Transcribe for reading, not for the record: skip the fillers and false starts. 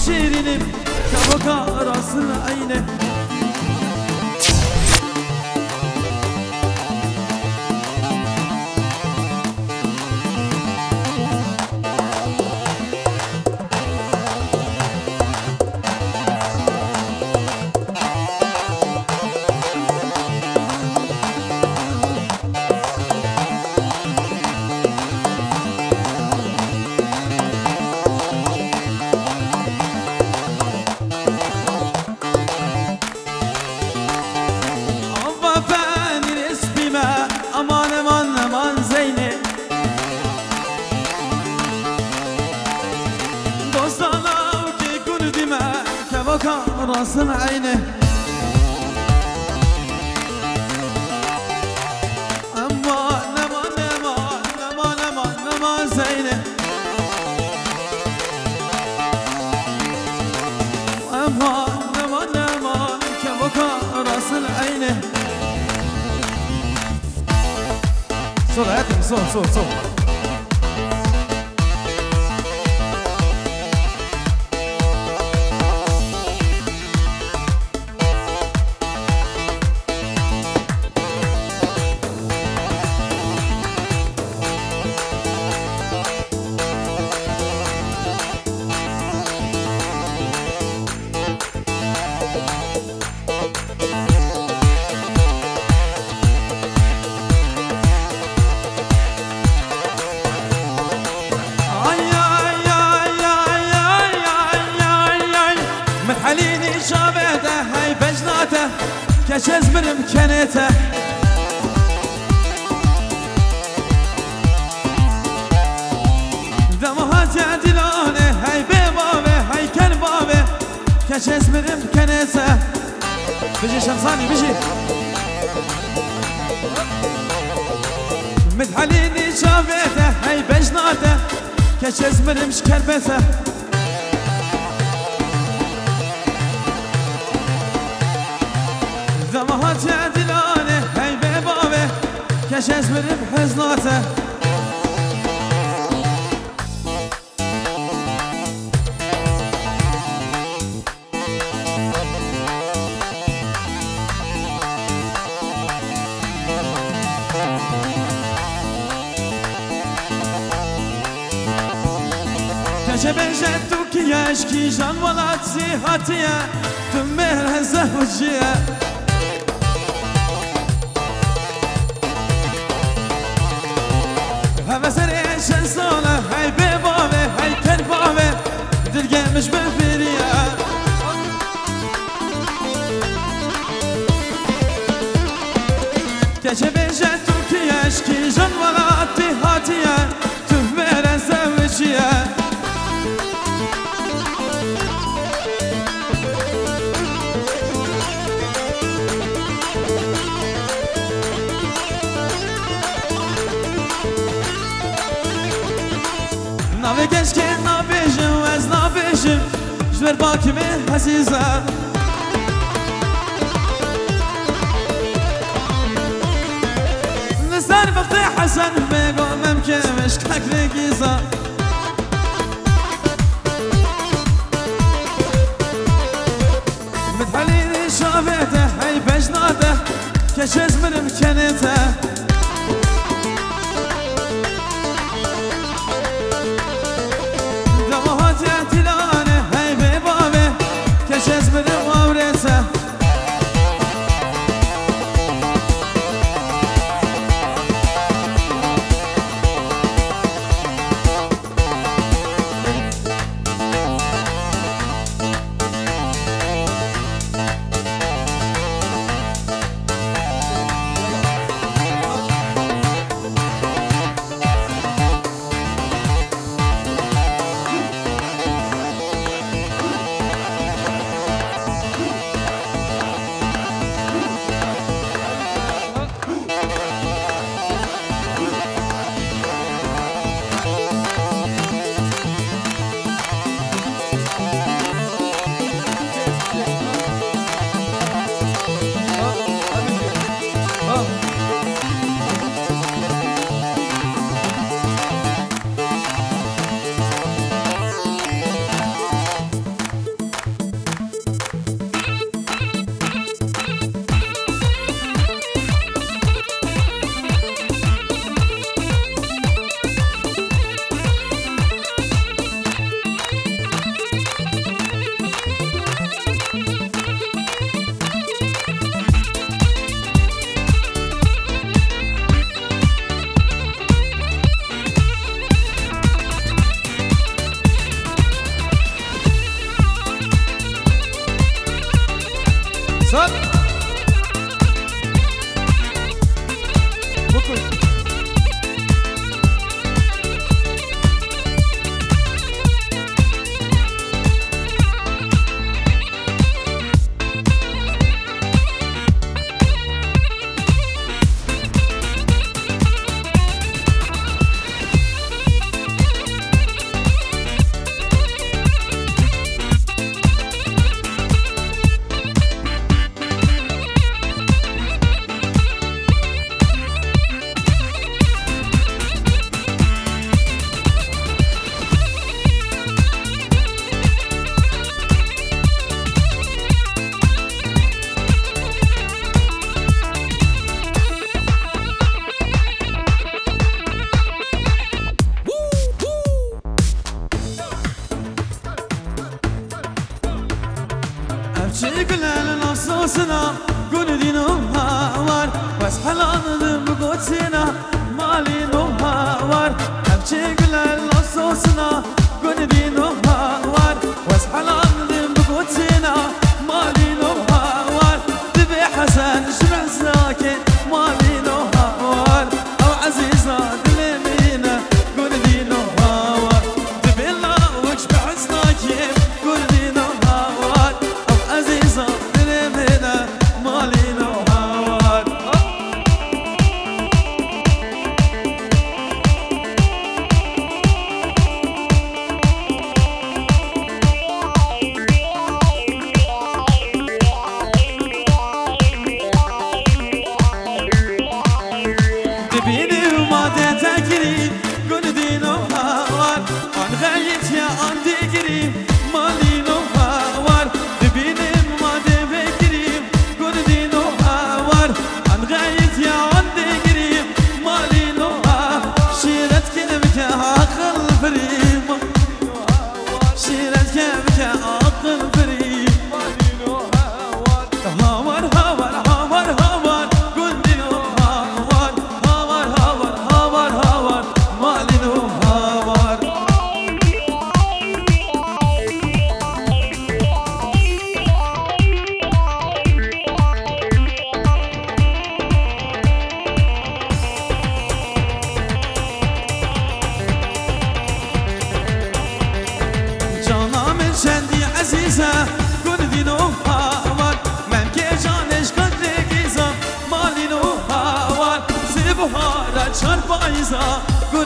şirinim kabuk arasın aynı. راسن عينه أما نما نما نما نما نما زينه أما نما نما كبكا راسن عينه صور هاتم صور كشز بإمكانيته دمهات عدلانه هاي بابه هاي كان بابه كشز بإمكانيته بيجي شمساني بيجي متحليني شافيته هاي بجناته كشز بإمكانيته دمهات عدلانه هاي بابه كشز بحزناته كشبجتك يشكي جان ولات زيهاتيه تمهر هزهوجيه هفسريش الصالة هاي ببابه هاي كربابه دلقى مش بالفريا كشبجتك يشكي جن ولاتي هاتيا تفمر زوجيا ناوی گشت که نابیشم و از نابیشم جور باکی می حسیزم نسان وقت حسن بگم که مشکک رگیزم متحلینی شافته هی بجناته کشز من امکنیته كشز بدم وورثه صد بكل شكل نصوصنا كل دينها وار بس حلال بقوتنا مالي نوها وار شكل نصوصنا كل دينها وار بس حلال بقوتنا مالي نوها وار تبي حسن شمع ساكن مالي نوها وار او عزيزة دلمينا كل دينها وار تبي الله وشبع ساكن كل دينها وار عزيزة دلمنا مالي نوهار تبيني وما تتكري كل دي نوهار عن غايت يا عندي قريب مالي نوهار تبيني ما تفكري كل دي نوهار عن غايت يا عندي قريب مالي نوهار شيرتك بك عقل فريم شيرتك بك عقل فريم مالي نوهار هاور هاور هاور هاور كل دي نوهار هاور هاور هاور هاور مالي نوهار جانا من شندي عزيزة كل دي نوهار من كي جانش قد قيزة مالي نوهار سيبوها لا تشار بايزة كل